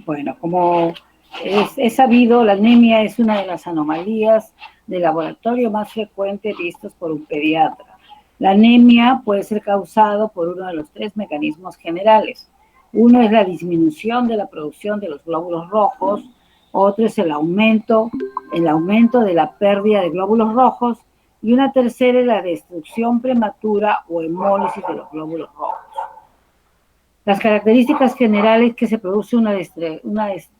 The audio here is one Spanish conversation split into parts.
Bueno, como es sabido, la anemia es una de las anomalías de laboratorio más frecuentes vistos por un pediatra. La anemia puede ser causada por uno de los tres mecanismos generales. Uno es la disminución de la producción de los glóbulos rojos, otro es el aumento de la pérdida de glóbulos rojos y una tercera es la destrucción prematura o hemólisis de los glóbulos rojos. Las características generales que se produce una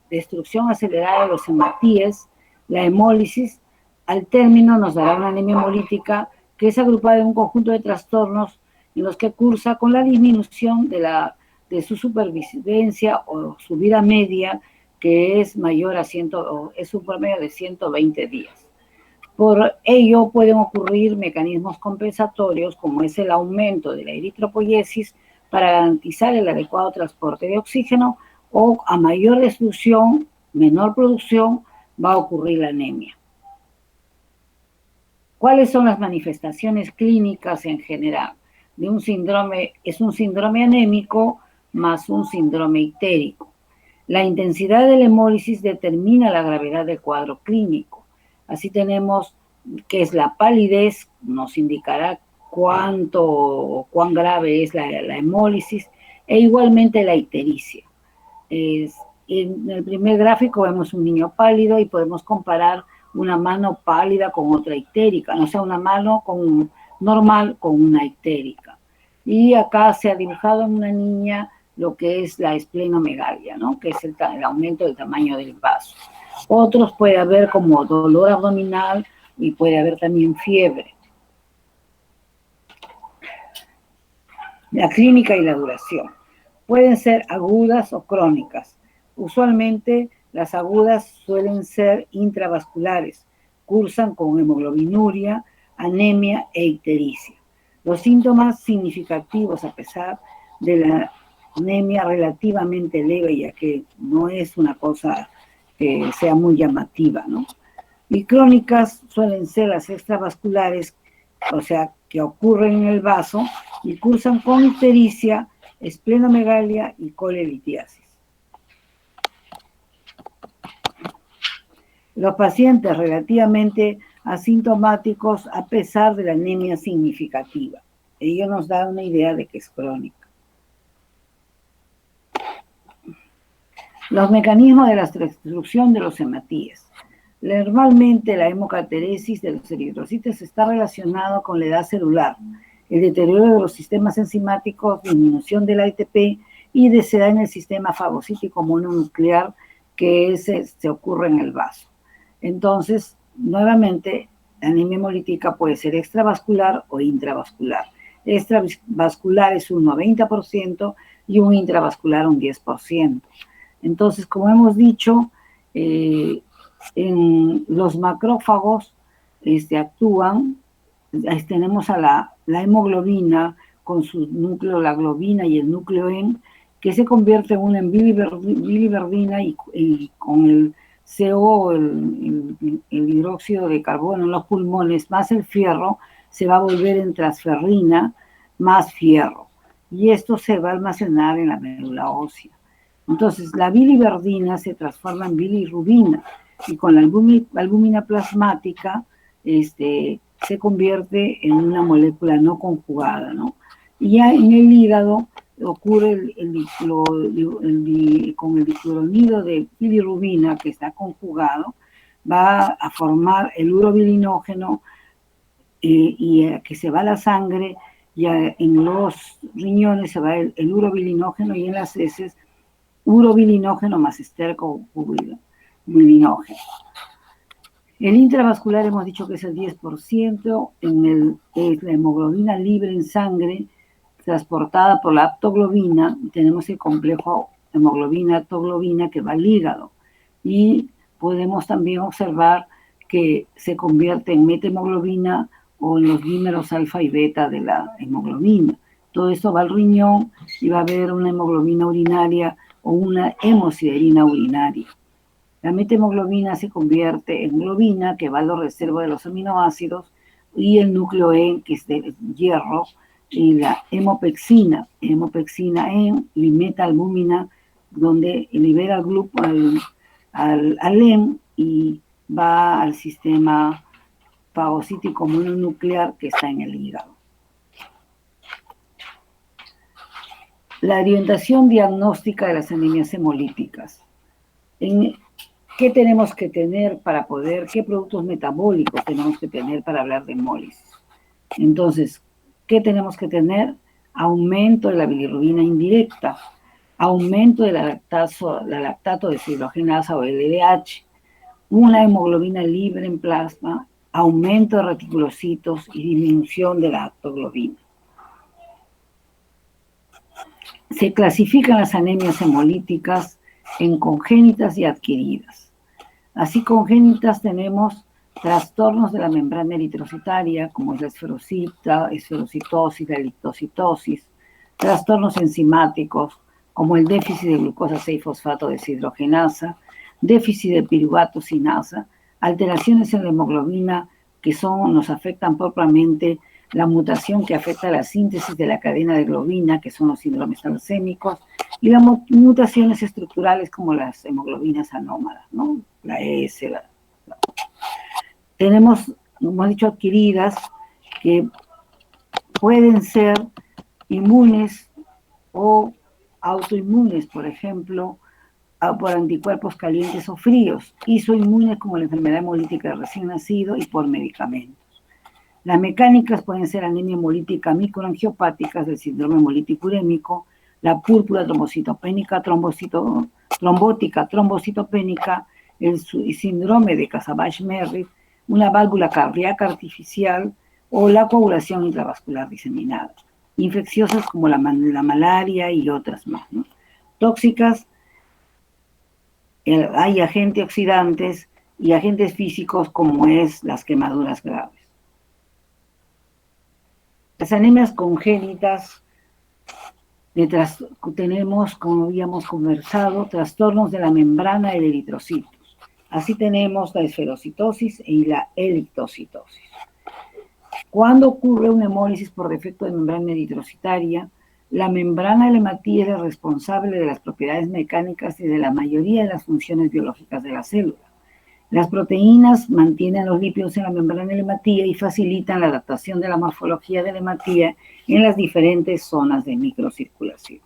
destrucción acelerada de los hematíes, la hemólisis, al término nos dará una anemia hemolítica que es agrupada en un conjunto de trastornos en los que cursa con la disminución de su supervivencia o su vida media, que es mayor a es un promedio de 120 días. Por ello pueden ocurrir mecanismos compensatorios como es el aumento de la eritropoyesis para garantizar el adecuado transporte de oxígeno o a mayor destrucción, menor producción, va a ocurrir la anemia. ¿Cuáles son las manifestaciones clínicas en general de un síndrome? Es un síndrome anémico más un síndrome ictérico. La intensidad de la hemólisis determina la gravedad del cuadro clínico. Así tenemos que es la palidez, nos indicará cuán grave es la hemólisis, e igualmente la ictericia. En el primer gráfico vemos un niño pálido y podemos comparar una mano pálida con otra ictérica, no sea una mano normal con una ictérica. Y acá se ha dibujado en una niña lo que es la esplenomegalia, ¿no? Que es el aumento del tamaño del vaso. Otros puede haber como dolor abdominal y puede haber también fiebre. La clínica y la duración. Pueden ser agudas o crónicas. Usualmente las agudas suelen ser intravasculares, cursan con hemoglobinuria, anemia e ictericia. Los síntomas significativos, a pesar de la anemia relativamente leve, ya que no es una cosa que sea muy llamativa, ¿no? Y crónicas suelen ser las extravasculares, o sea, que ocurren en el vaso y cursan con ictericia, esplenomegalia y colelitiasis. Los pacientes relativamente asintomáticos a pesar de la anemia significativa. Ello nos da una idea de que es crónica. Los mecanismos de la destrucción de los hematíes. Normalmente la hemocateresis de los eritrocitos está relacionado con la edad celular, el deterioro de los sistemas enzimáticos, disminución del ATP y se da en el sistema fagocítico mononuclear que se ocurre en el vaso. Entonces, nuevamente, la anemia hemolítica puede ser extravascular o intravascular. Extravascular es un 90% y un intravascular un 10%. Entonces, como hemos dicho, en los macrófagos actúan, tenemos a la hemoglobina con su núcleo, la globina y el núcleo N, que se convierte en biliverdina y con el CO, el hidróxido de carbono en los pulmones, más el fierro, se va a volver en transferrina más fierro. Y esto se va a almacenar en la médula ósea. Entonces, la biliverdina se transforma en bilirrubina y con la albúmina plasmática se convierte en una molécula no conjugada, ¿no? Y ya en el hígado ocurre con el dicloronido de bilirrubina que está conjugado, va a formar el urobilinógeno y que se va a la sangre, y en los riñones se va el urobilinógeno y en las heces urobilinógeno más esterco bilinógeno. El intravascular hemos dicho que es el 10%, es la hemoglobina libre en sangre transportada por la aptoglobina, tenemos el complejo hemoglobina-aptoglobina que va al hígado y podemos también observar que se convierte en metahemoglobina o en los dímeros alfa y beta de la hemoglobina. Todo esto va al riñón y va a haber una hemoglobina urinaria o una hemosiderina urinaria. La metahemoglobina se convierte en globina, que va a los reservos de los aminoácidos, y el núcleo E, que es de hierro, y la hemopexina en y metalbúmina, donde libera al LEM y va al sistema fagocítico mononuclear que está en el hígado. La orientación diagnóstica de las anemias hemolíticas. ¿Qué tenemos que tener para poder, qué productos metabólicos tenemos que tener para hablar de hemólisis? Entonces, ¿qué tenemos que tener? Aumento de la bilirrubina indirecta, aumento de la lactato deshidrogenasa o LDH, una hemoglobina libre en plasma, aumento de reticulocitos y disminución de la aptoglobina. Se clasifican las anemias hemolíticas en congénitas y adquiridas. Así, congénitas tenemos trastornos de la membrana eritrocitaria, como es la esferocitosis, la eritocitosis, trastornos enzimáticos, como el déficit de glucosa 6-fosfato deshidrogenasa, déficit de piruvato sinasa, alteraciones en la hemoglobina que nos afectan propiamente, la mutación que afecta a la síntesis de la cadena de globina, que son los síndromes talasémicos, y las mutaciones estructurales como las hemoglobinas anómalas, ¿no? La S. Tenemos, como he dicho, adquiridas que pueden ser inmunes o autoinmunes, por ejemplo, por anticuerpos calientes o fríos, isoinmunes como la enfermedad hemolítica del recién nacido y por medicamentos. Las mecánicas pueden ser anemia hemolítica microangiopática del síndrome hemolítico urémico, la púrpura trombocitopénica, trombótica trombocitopénica, el síndrome de Casabash-Merritt, una válvula cardíaca artificial o la coagulación intravascular diseminada. Infecciosas como la malaria y otras más, ¿no? Tóxicas, hay agentes oxidantes y agentes físicos como es las quemaduras graves. Las anemias congénitas, tenemos, como habíamos conversado, trastornos de la membrana del eritrocitos. Así tenemos la esferocitosis y la eritocitosis. Cuando ocurre una hemólisis por defecto de membrana eritrocitaria, la membrana del hematíe es la responsable de las propiedades mecánicas y de la mayoría de las funciones biológicas de la célula. Las proteínas mantienen los lípidos en la membrana del hematíe y facilitan la adaptación de la morfología del hematíe en las diferentes zonas de microcirculación.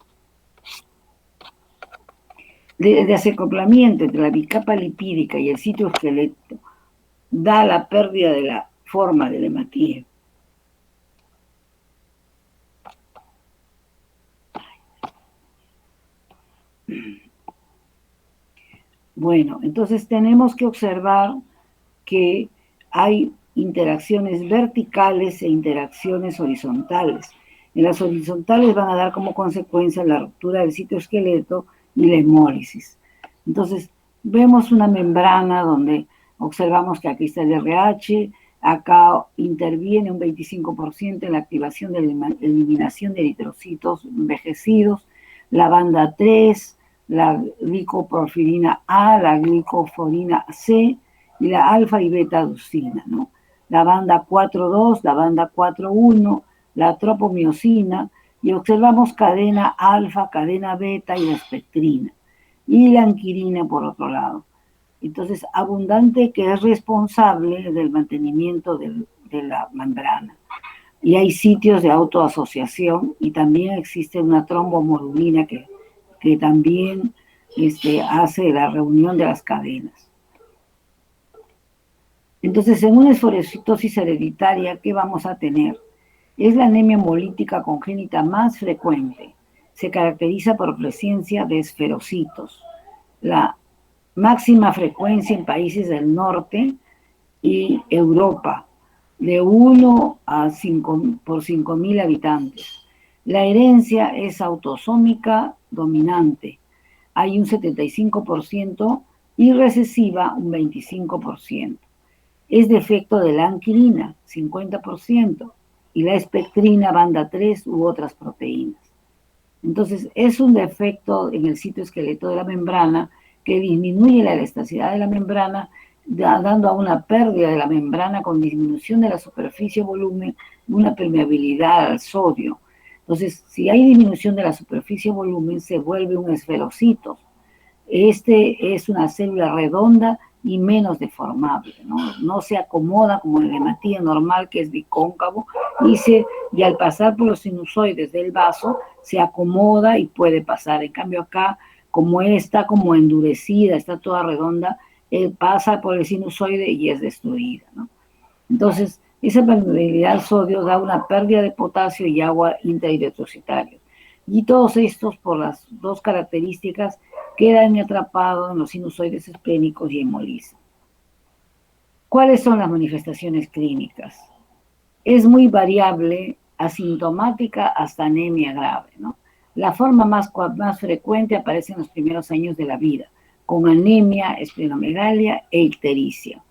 De desacoplamiento entre la bicapa lipídica y el citoesqueleto da la pérdida de la forma del hematíe. Bueno, entonces tenemos que observar que hay interacciones verticales e interacciones horizontales. En las horizontales van a dar como consecuencia la ruptura del citoesqueleto y la hemólisis. Entonces, vemos una membrana donde observamos que aquí está el RH, acá interviene un 25% en la activación de la eliminación de eritrocitos envejecidos, la banda 3, la glicoporfirina A, la glicoforina C y la alfa y beta aducina, ¿no? La banda 4,2, la banda 4,1, la tropomiosina, y observamos cadena alfa, cadena beta y la espectrina, y la anquirina por otro lado. Entonces, abundante que es responsable del mantenimiento de la membrana. Y hay sitios de autoasociación y también existe una trombomodulina que también hace la reunión de las cadenas. Entonces, en una esferocitosis hereditaria, ¿qué vamos a tener? Es la anemia hemolítica congénita más frecuente. Se caracteriza por presencia de esferocitos. La máxima frecuencia en países del norte y Europa, de 1 a 5 por 5.000 habitantes. La herencia es autosómica dominante. Hay un 75% y recesiva un 25%. Es defecto de la anquilina, 50%, y la espectrina, banda 3 u otras proteínas. Entonces, es un defecto en el citoesqueleto de la membrana que disminuye la elasticidad de la membrana, dando a una pérdida de la membrana con disminución de la superficie volumen y una permeabilidad al sodio. Entonces, si hay disminución de la superficie volumen, se vuelve un esferocito. Este es una célula redonda y menos deformable, ¿no? No se acomoda como el hematía normal, que es bicóncavo, y al pasar por los sinusoides del vaso, se acomoda y puede pasar. En cambio acá, como está como endurecida, está toda redonda, pasa por el sinusoide y es destruida, ¿no? Entonces, esa permeabilidad al sodio da una pérdida de potasio y agua intraeritrocitaria. Y todos estos, por las dos características, quedan atrapados en los sinusoides esplénicos y hemolizan. ¿Cuáles son las manifestaciones clínicas? Es muy variable, asintomática hasta anemia grave, ¿no? La forma más frecuente aparece en los primeros años de la vida, con anemia, esplenomegalia e ictericia,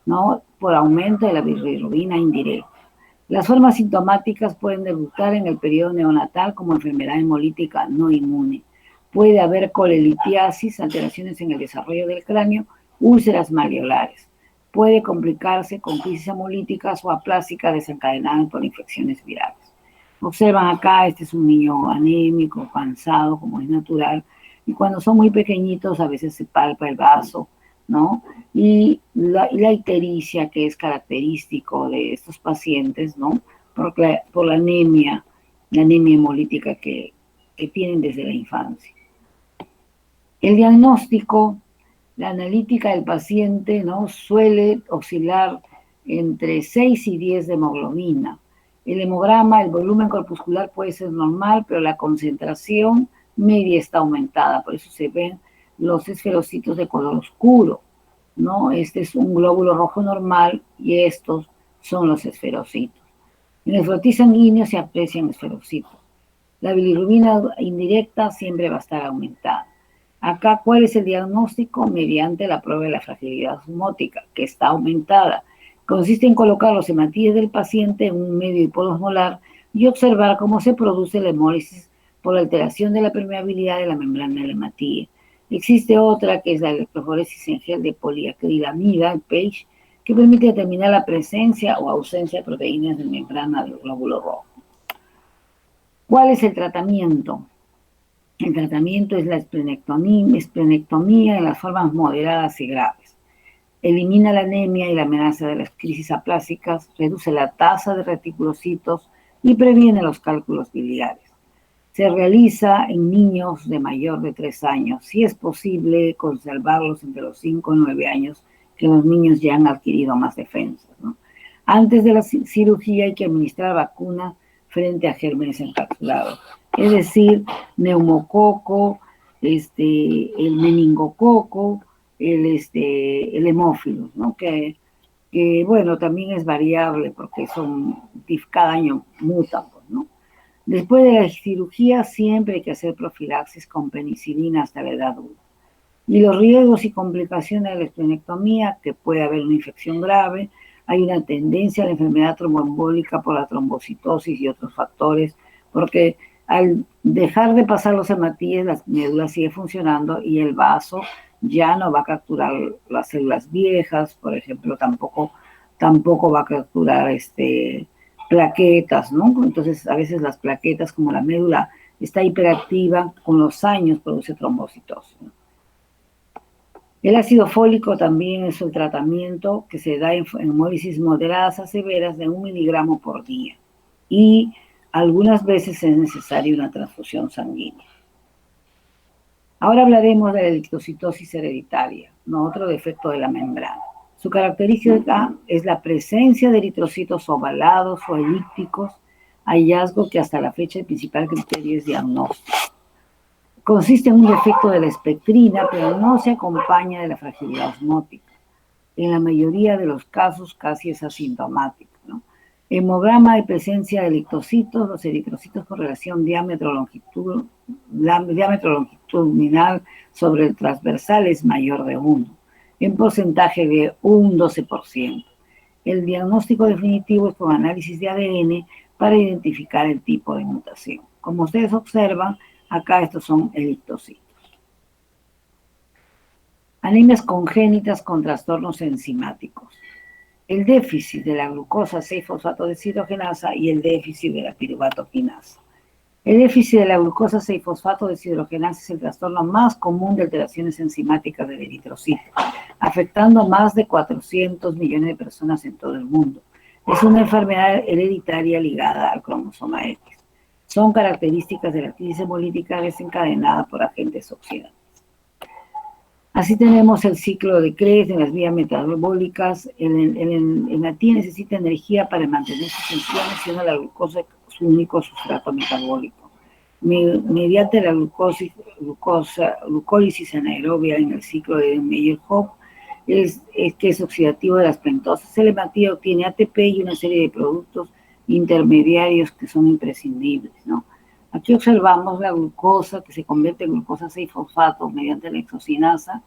¿no? Por aumento de la bilirrubina indirecta. Las formas sintomáticas pueden debutar en el periodo neonatal como enfermedad hemolítica no inmune. Puede haber colelitiasis, alteraciones en el desarrollo del cráneo, úlceras maleolares. Puede complicarse con crisis hemolíticas o aplásicas desencadenadas por infecciones virales. Observan acá, este es un niño anémico, cansado, como es natural, y cuando son muy pequeñitos a veces se palpa el vaso, ¿no? Y la ictericia, que es característico de estos pacientes, ¿no? Por la anemia hemolítica que tienen desde la infancia. El diagnóstico, la analítica del paciente, ¿no? Suele oscilar entre 6 y 10 de hemoglobina. El hemograma, el volumen corpuscular puede ser normal, pero la concentración media está aumentada, por eso se ven los esferocitos de color oscuro, ¿no? Este es un glóbulo rojo normal y estos son los esferocitos. En el frotis sanguíneo se aprecian esferocitos. La bilirrubina indirecta siempre va a estar aumentada. Acá, ¿cuál es el diagnóstico? Mediante la prueba de la fragilidad osmótica, que está aumentada. Consiste en colocar los hematíes del paciente en un medio hiposmolar y observar cómo se produce la hemólisis por la alteración de la permeabilidad de la membrana del hematíe. Existe otra, que es la electroforesis en gel de poliacrilamida, el PAGE, que permite determinar la presencia o ausencia de proteínas de membrana del glóbulo rojo. ¿Cuál es el tratamiento? El tratamiento es la esplenectomía en las formas moderadas y graves. Elimina la anemia y la amenaza de las crisis aplásicas, reduce la tasa de reticulocitos y previene los cálculos biliares. Se realiza en niños de mayor de 3 años. Si es posible conservarlos entre los 5 y 9 años, que los niños ya han adquirido más defensas, ¿no? Antes de la cirugía hay que administrar vacunas frente a gérmenes encapsulados. Es decir, neumococo, el meningococo, el hemófilos, ¿no? Que bueno, también es variable porque cada año mutan, ¿no? Después de la cirugía siempre hay que hacer profilaxis con penicilina hasta la edad adulta. Y los riesgos y complicaciones de la esplenectomía, que puede haber una infección grave, hay una tendencia a la enfermedad tromboembólica por la trombocitosis y otros factores, porque al dejar de pasar los hematíes, la médula sigue funcionando y el vaso ya no va a capturar las células viejas, por ejemplo, tampoco va a capturar plaquetas, ¿no? Entonces, a veces las plaquetas, como la médula está hiperactiva, con los años produce trombocitosis, ¿no? El ácido fólico también es el tratamiento que se da en hemólisis moderadas a severas de 1 miligramo por día. Y algunas veces es necesaria una transfusión sanguínea. Ahora hablaremos de la eritrocitosis hereditaria, ¿no? Otro defecto de la membrana. Su característica es la presencia de eritrocitos ovalados o elípticos, hallazgo que hasta la fecha el principal criterio es diagnóstico. Consiste en un defecto de la espectrina, pero no se acompaña de la fragilidad osmótica. En la mayoría de los casos casi es asintomático, ¿no? Hemograma y presencia de eritrocitos, los eritrocitos con relación diámetro longitudinal sobre el transversal es mayor de 1, en porcentaje de un 12%. El diagnóstico definitivo es con análisis de ADN para identificar el tipo de mutación. Como ustedes observan, acá estos son eritrocitos. Anemias congénitas con trastornos enzimáticos. El déficit de la glucosa 6-fosfato deshidrogenasa y el déficit de la piruvato quinasa. El déficit de la glucosa 6-fosfato deshidrogenasa es el trastorno más común de alteraciones enzimáticas del eritrocito, afectando a más de 400 millones de personas en todo el mundo. Es una enfermedad hereditaria ligada al cromosoma X. Son características de la crisis hemolítica desencadenada por agentes oxidantes. Así tenemos el ciclo de Krebs en las vías metabólicas. El NATI necesita energía para mantener sus funciones, siendo la glucosa su único sustrato metabólico. Mediante la glucólisis anaerobia en el ciclo de Mayer-Hoff, que es oxidativo de las pentosas, el NATI obtiene ATP y una serie de productos intermediarios que son imprescindibles, ¿no? Aquí observamos la glucosa que se convierte en glucosa 6-fosfato mediante la exocinasa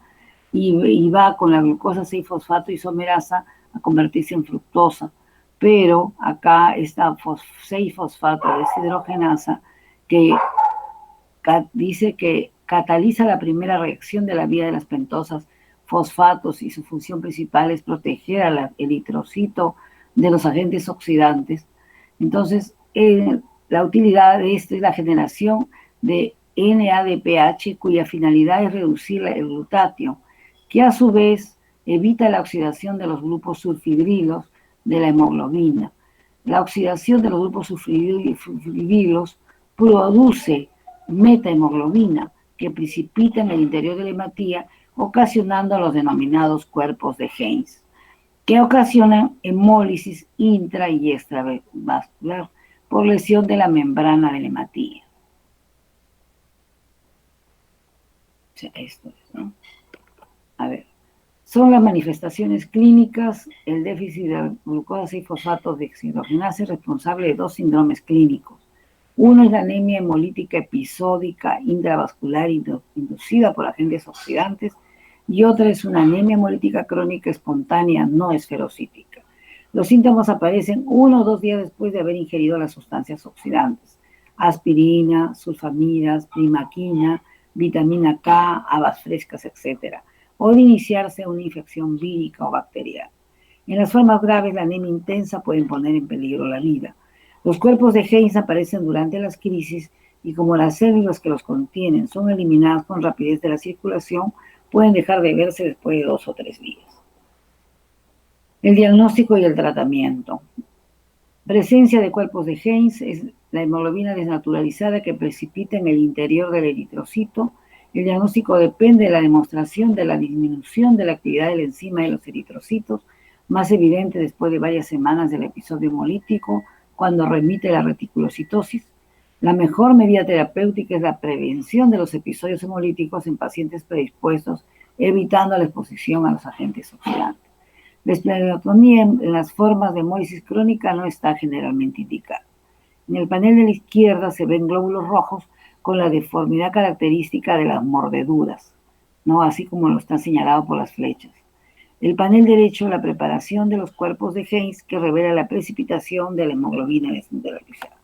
y va con la glucosa 6-fosfato isomerasa a convertirse en fructosa. Pero acá está 6-fosfato deshidrogenasa que dice que cataliza la primera reacción de la vía de las pentosas fosfatos y su función principal es proteger al eritrocito de los agentes oxidantes. Entonces, la utilidad de esto es la generación de NADPH, cuya finalidad es reducir el glutatio, que a su vez evita la oxidación de los grupos sulfibrilos de la hemoglobina. La oxidación de los grupos sulfibrilos produce metahemoglobina, que precipita en el interior de la hematía, ocasionando los denominados cuerpos de Heinz, que ocasionan hemólisis intra y extravascular por lesión de la membrana de la hematía. O sea, esto es, ¿no? A ver, son las manifestaciones clínicas. El déficit de glucosa 6-fosfato deshidrogenasa es responsable de dos síndromes clínicos. Uno es la anemia hemolítica episódica intravascular inducida por agentes oxidantes y otra es una anemia hemolítica crónica espontánea no esferocítica. Los síntomas aparecen 1 o 2 días después de haber ingerido las sustancias oxidantes: aspirina, sulfamidas, primaquina, vitamina K, habas frescas, etc., o de iniciarse una infección vírica o bacteriana. En las formas graves, la anemia intensa puede poner en peligro la vida. Los cuerpos de Heinz aparecen durante las crisis y como las células que los contienen son eliminadas con rapidez de la circulación, pueden dejar de verse después de 2 o 3 días. El diagnóstico y el tratamiento. Presencia de cuerpos de Heinz es la hemoglobina desnaturalizada que precipita en el interior del eritrocito. El diagnóstico depende de la demostración de la disminución de la actividad de la enzima de los eritrocitos, más evidente después de varias semanas del episodio hemolítico, cuando remite la reticulocitosis. La mejor medida terapéutica es la prevención de los episodios hemolíticos en pacientes predispuestos, evitando la exposición a los agentes oxidantes. La esplenectomía en las formas de hemólisis crónica no está generalmente indicada. En el panel de la izquierda se ven glóbulos rojos con la deformidad característica de las mordeduras, ¿no? Así como lo está señalado por las flechas. El panel derecho, la preparación de los cuerpos de Heinz, que revela la precipitación de la hemoglobina desnaturalizada.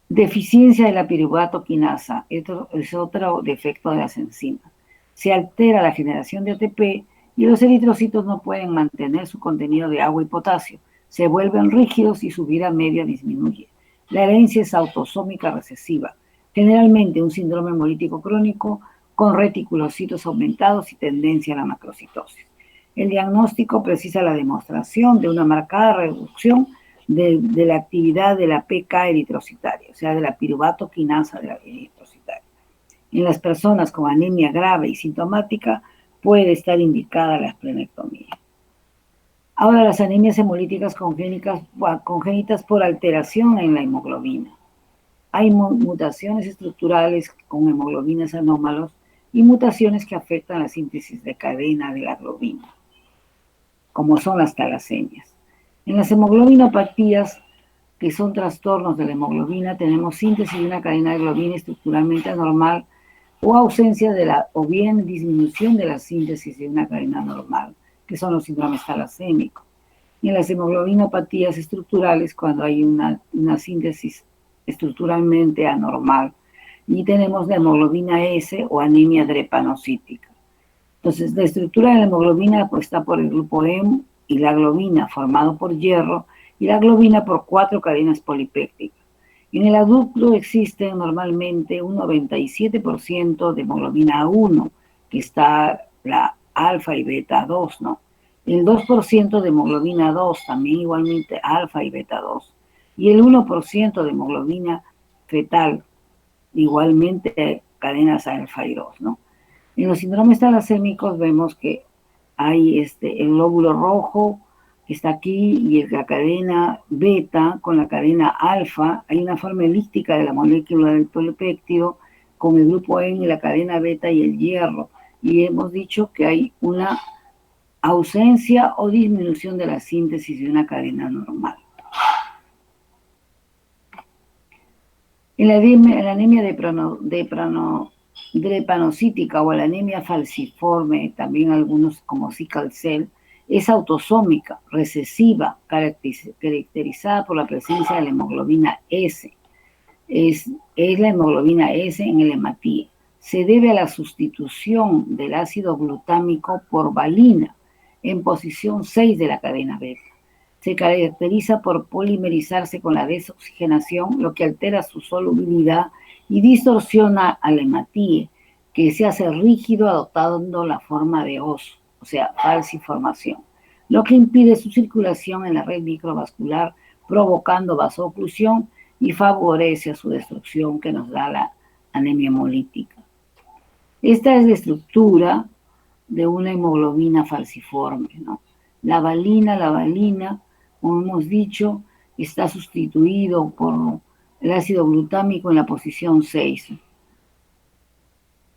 Deficiencia de la piruvato quinasa, esto es otro defecto de las enzimas. Se altera la generación de ATP y los eritrocitos no pueden mantener su contenido de agua y potasio. Se vuelven rígidos y su vida media disminuye. La herencia es autosómica recesiva, generalmente un síndrome hemolítico crónico con reticulocitos aumentados y tendencia a la macrocitosis. El diagnóstico precisa la demostración de una marcada reducción de la actividad de la PK eritrocitaria, o sea, de la piruvato quinasa de la eritrocitaria. En las personas con anemia grave y sintomática puede estar indicada la esplenectomía. Ahora, las anemias hemolíticas congénitas por alteración en la hemoglobina. Hay mutaciones estructurales con hemoglobinas anómalos y mutaciones que afectan la síntesis de cadena de la globina, como son las talasemias. En las hemoglobinopatías, que son trastornos de la hemoglobina, tenemos síntesis de una cadena de globina estructuralmente anormal o ausencia o bien disminución de la síntesis de una cadena normal, que son los síndromes talasémicos. Y en las hemoglobinopatías estructurales, cuando hay una síntesis estructuralmente anormal, y tenemos la hemoglobina S o anemia drepanocítica. Entonces, la estructura de la hemoglobina pues, está por el grupo M y la globina formado por hierro y la globina por 4 cadenas polipépticas. En el adulto existe normalmente un 97% de hemoglobina 1, que está la alfa y beta 2, ¿no? El 2% de hemoglobina 2, también igualmente alfa y beta 2. Y el 1% de hemoglobina fetal, igualmente cadenas alfa y 2, ¿no? En los síndromes talasémicos vemos que hay el glóbulo rojo que está aquí y la cadena beta con la cadena alfa. Hay una forma elíptica de la molécula del polipéptido con el grupo N, la cadena beta y el hierro. Y hemos dicho que hay una ausencia o disminución de la síntesis de una cadena normal. En la anemia drepanocítica o la anemia falciforme, también algunos como sickle cell, es autosómica, recesiva, caracterizada por la presencia de la hemoglobina S. Es la hemoglobina S en el hematíe. Se debe a la sustitución del ácido glutámico por valina en posición 6 de la cadena beta. Se caracteriza por polimerizarse con la desoxigenación, lo que altera su solubilidad y distorsiona al hematíe, que se hace rígido adoptando la forma de oso, o sea, falciformación, lo que impide su circulación en la red microvascular, provocando vasoclusión y favorece su destrucción, que nos da la anemia hemolítica. Esta es la estructura de una hemoglobina falciforme, ¿no? La valina, como hemos dicho, está sustituido por el ácido glutámico en la posición 6.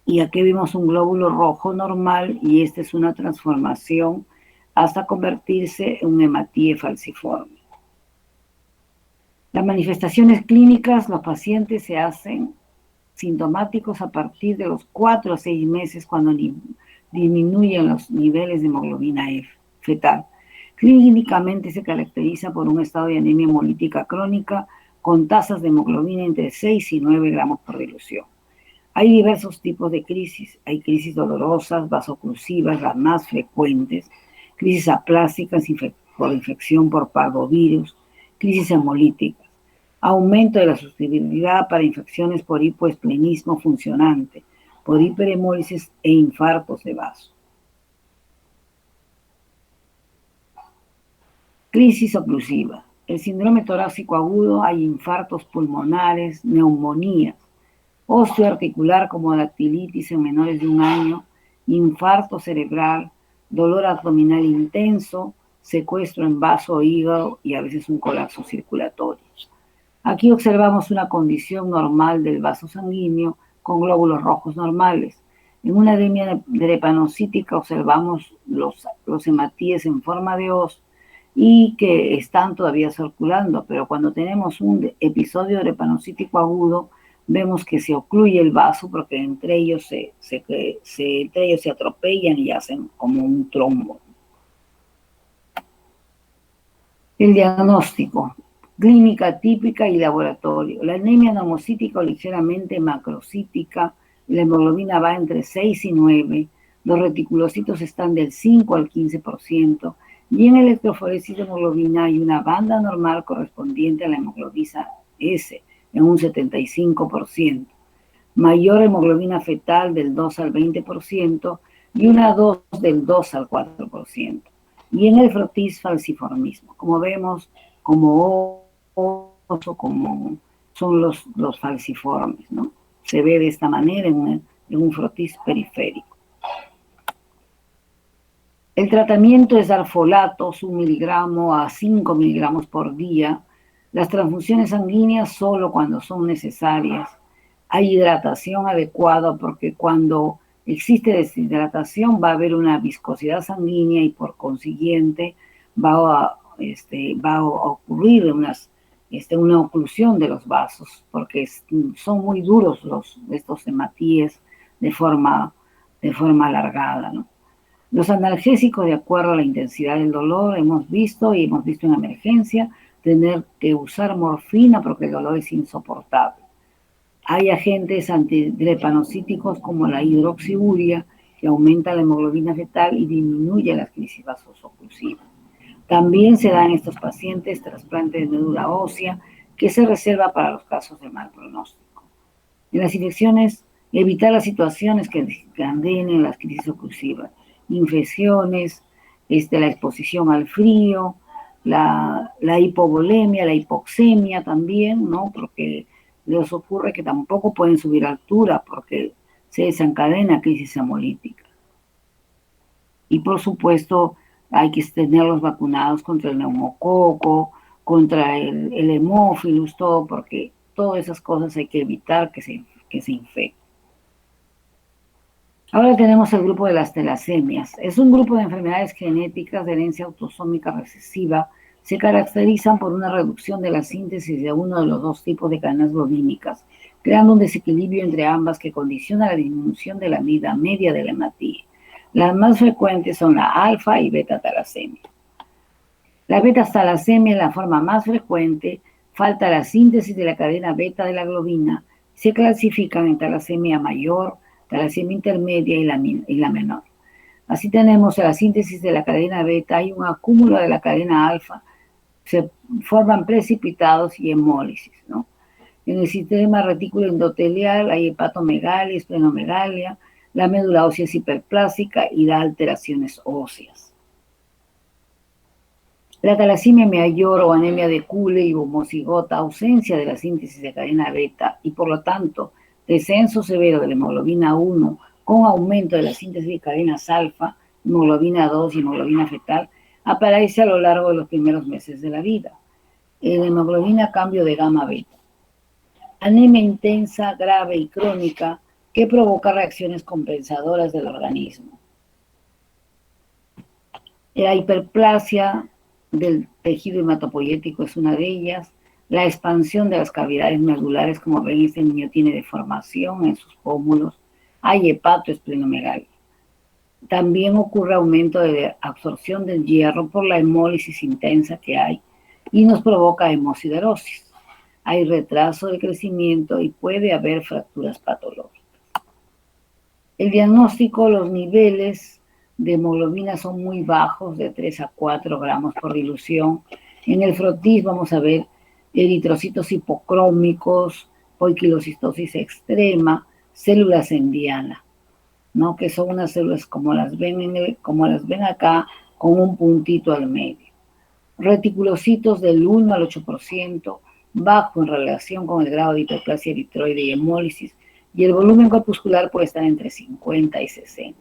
Y aquí vemos un glóbulo rojo normal y esta es una transformación hasta convertirse en un hematíe falciforme. Las manifestaciones clínicas, los pacientes se hacen sintomáticos a partir de los 4 a 6 meses cuando disminuyen los niveles de hemoglobina F fetal. Clínicamente se caracteriza por un estado de anemia hemolítica crónica con tasas de hemoglobina entre 6 y 9 gramos por dilución. Hay diversos tipos de crisis. Hay crisis dolorosas, vasoclusivas, las más frecuentes, crisis aplásticas por infección por parvovirus, crisis hemolíticas, aumento de la susceptibilidad para infecciones por hipoesplenismo funcionante, por hiperhemólisis e infartos de vaso. Crisis oclusiva. El síndrome torácico agudo, hay infartos pulmonares, neumonías, osteoarticular como dactilitis en menores de 1 año, infarto cerebral, dolor abdominal intenso, secuestro en vaso o hígado y a veces un colapso circulatorio. Aquí observamos una condición normal del vaso sanguíneo con glóbulos rojos normales. En una anemia drepanocítica observamos los hematíes en forma de hoz y que están todavía circulando, pero cuando tenemos un episodio drepanocítico agudo, vemos que se ocluye el vaso porque entre ellos se atropellan y hacen como un trombo. El diagnóstico, clínica típica y laboratorio. La anemia normocítica o ligeramente macrocítica, la hemoglobina va entre 6 y 9, los reticulocitos están del 5 al 15%, y en electroforesis de hemoglobina hay una banda normal correspondiente a la hemoglobina S, en un 75%, mayor hemoglobina fetal del 2 al 20% y una 2 del 2 al 4%. Y en el frotis falciformismo, como vemos, como oso, como son los falciformes, ¿no? Se ve de esta manera en un frotis periférico. El tratamiento es dar folatos, 1 miligramo a 5 miligramos por día. Las transfusiones sanguíneas solo cuando son necesarias. Hay hidratación adecuada porque cuando existe deshidratación va a haber una viscosidad sanguínea y por consiguiente va a ocurrir una oclusión de los vasos porque son muy duros estos hematíes de forma alargada, ¿no? Los analgésicos, de acuerdo a la intensidad del dolor, hemos visto en emergencia tener que usar morfina porque el dolor es insoportable. Hay agentes antidrepanocíticos como la hidroxiuria, que aumenta la hemoglobina fetal y disminuye las crisis vasoclusivas. También se dan en estos pacientes trasplantes de médula ósea que se reserva para los casos de mal pronóstico. En las infecciones, evitar las situaciones que desencadenen las crisis oclusivas, infecciones, la exposición al frío, la hipovolemia, la hipoxemia también, ¿no? Porque les ocurre que tampoco pueden subir a altura porque se desencadena crisis hemolítica. Y por supuesto hay que tenerlos vacunados contra el neumococo, contra el hemófilus, todo, porque todas esas cosas hay que evitar que se infecten. Ahora tenemos el grupo de las talasemias. Es un grupo de enfermedades genéticas de herencia autosómica recesiva. Se caracterizan por una reducción de la síntesis de uno de los dos tipos de cadenas globínicas, creando un desequilibrio entre ambas que condiciona la disminución de la vida media de la hematía. Las más frecuentes son la alfa y beta talasemia. La beta talasemia es la forma más frecuente, falta la síntesis de la cadena beta de la globina, se clasifican en talasemia mayor, talasemia intermedia y la menor. Así tenemos la síntesis de la cadena beta, hay un acúmulo de la cadena alfa, se forman precipitados y hemólisis, ¿no? En el sistema retículo endotelial hay hepatomegalia, esplenomegalia, la médula ósea es hiperplásica y da alteraciones óseas. La talasemia mayor o anemia de Cooley y homocigota, ausencia de la síntesis de cadena beta y por lo tanto descenso severo de la hemoglobina 1 con aumento de la síntesis de cadenas alfa, hemoglobina 2 y hemoglobina fetal, aparece a lo largo de los primeros meses de la vida. En hemoglobina cambio de gamma beta. Anemia intensa, grave y crónica que provoca reacciones compensadoras del organismo. La hiperplasia del tejido hematopoyético es una de ellas. La expansión de las cavidades medulares, como ven, este niño tiene deformación en sus pómulos. Hay hepatoesplenomegalia. También ocurre aumento de absorción del hierro por la hemólisis intensa que hay y nos provoca hemosiderosis. Hay retraso de crecimiento y puede haber fracturas patológicas. El diagnóstico, los niveles de hemoglobina son muy bajos, de 3 a 4 gramos por dilución. En el frotis vamos a ver eritrocitos hipocrómicos, poiquilocistosis extrema, células en diana, ¿no? Que son unas células como las ven acá, con un puntito al medio. Reticulocitos del 1 al 8%, bajo en relación con el grado de hiperplasia eritroide y hemólisis, y el volumen corpuscular puede estar entre 50 y 60.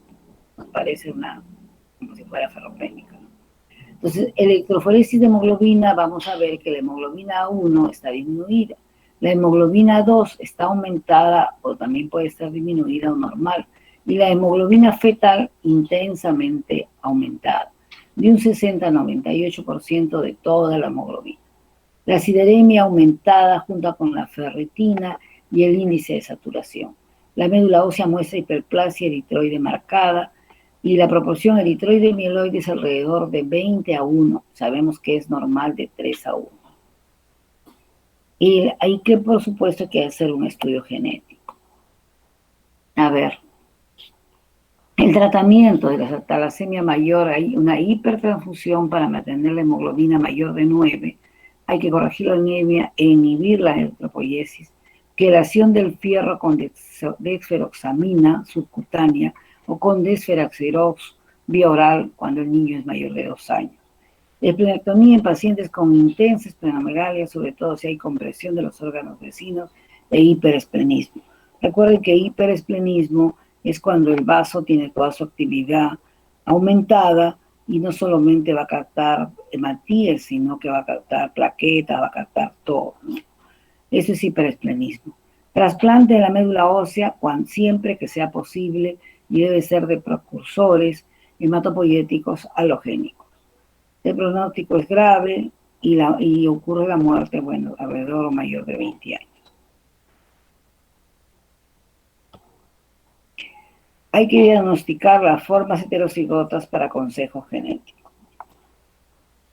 Nos parece como si fuera ferropénica, ¿no? Entonces, electroforesis de hemoglobina, vamos a ver que la hemoglobina 1 está disminuida, la hemoglobina 2 está aumentada o también puede estar disminuida o normal, y la hemoglobina fetal intensamente aumentada, de un 60 a 98% de toda la hemoglobina. La sideremia aumentada junto con la ferritina y el índice de saturación. La médula ósea muestra hiperplasia eritroide marcada y la proporción eritroide-mieloide es alrededor de 20 a 1. Sabemos que es normal de 3 a 1. Y hay que, por supuesto, que hacer un estudio genético. A ver, el tratamiento de la talasemia mayor, hay una hipertransfusión para mantener la hemoglobina mayor de 9. Hay que corregir la anemia e inhibir la eritropoiesis, quelación del fierro con desferoxamina subcutánea o con desferaxirox vía oral cuando el niño es mayor de 2 años. Esplenectomía en pacientes con intensa esplenomegalia, sobre todo si hay compresión de los órganos vecinos e hiperesplenismo. Recuerden que hiperesplenismo es cuando el vaso tiene toda su actividad aumentada y no solamente va a captar hematíes, sino que va a captar plaquetas, va a captar todo, ¿no? Eso es hiperesplenismo. Trasplante de la médula ósea siempre que sea posible y debe ser de precursores hematopoyéticos halogénicos. El pronóstico es grave y ocurre la muerte, bueno, alrededor o mayor de 20 años. Hay que diagnosticar las formas heterocigotas para consejo genético.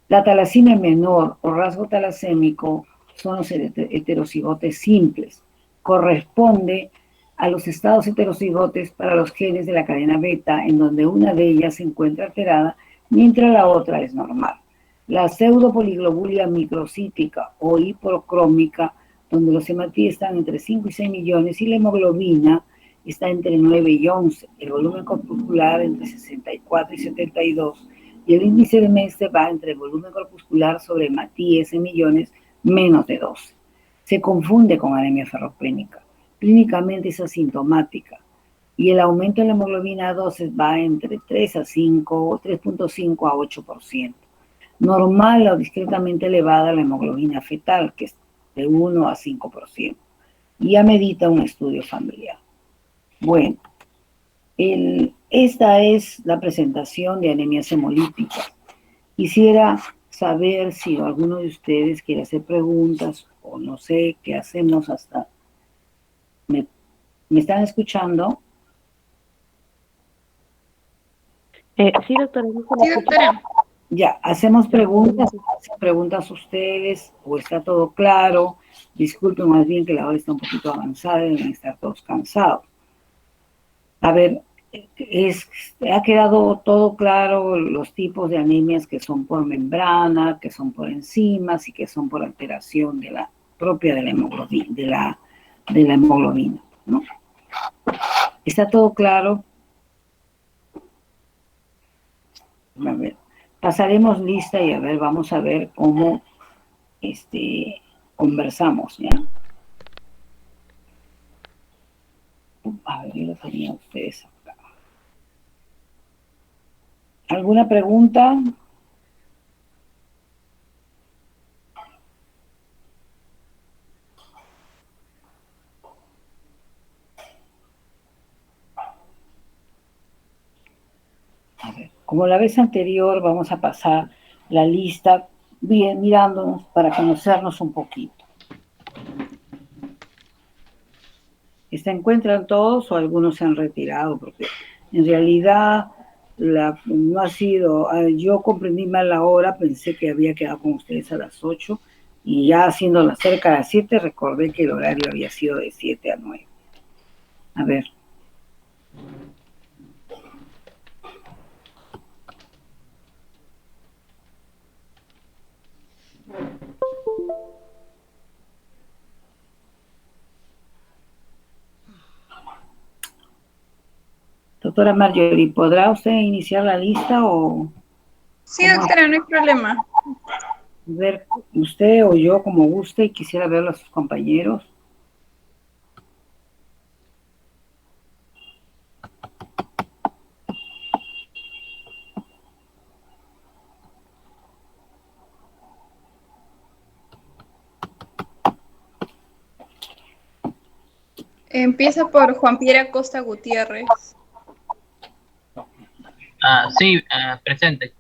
La talasemia menor o rasgo talasémico son los heterocigotes simples. Corresponde a los estados heterocigotes para los genes de la cadena beta, en donde una de ellas se encuentra alterada mientras la otra es normal. La pseudopoliglobulia microcítica o hipercrómica, donde los hematíes están entre 5 y 6 millones y la hemoglobina está entre 9 y 11, el volumen corpuscular entre 64 y 72 y el índice de Mestre va entre el volumen corpuscular sobre hematíes en millones menos de 12. Se confunde con anemia ferropénica. Clínicamente es asintomática y el aumento de la hemoglobina A12 va entre 3 a 5, 3.5 a 8%. Normal o discretamente elevada la hemoglobina fetal, que es de 1 a 5%. Y ya medita un estudio familiar. Bueno, esta es la presentación de anemias hemolíticas. Quisiera saber si alguno de ustedes quiere hacer preguntas o no sé qué hacemos hasta... ¿Me están escuchando? Sí, doctora. Sí, doctora. Ya, hacemos preguntas, hacen preguntas ustedes, o está todo claro. Disculpen más bien que la hora está un poquito avanzada, deben estar todos cansados. A ver, ha quedado todo claro los tipos de anemias que son por membrana, que son por enzimas y que son por alteración de la propia de la hemoglobina, de la hemoglobina, ¿no? ¿Está todo claro? A ver, pasaremos lista y a ver, vamos a ver cómo conversamos, ¿ya? A ver, yo lo tenía a ustedes acá. ¿Alguna pregunta? A ver, como la vez anterior, vamos a pasar la lista bien mirándonos para conocernos un poquito. ¿Se encuentran todos o algunos se han retirado? Porque en realidad no ha sido, yo comprendí mal la hora, pensé que había quedado con ustedes a las 8 y ya haciéndola cerca de las 7 recordé que el horario había sido de 7 a 9. A ver. Doctora Marjorie, ¿podrá usted iniciar la lista o...? Sí, doctora, no hay problema. Ver usted o yo como guste y quisiera verlo a sus compañeros. Empieza por Juan Pierre Acosta Gutiérrez. Sí, presente.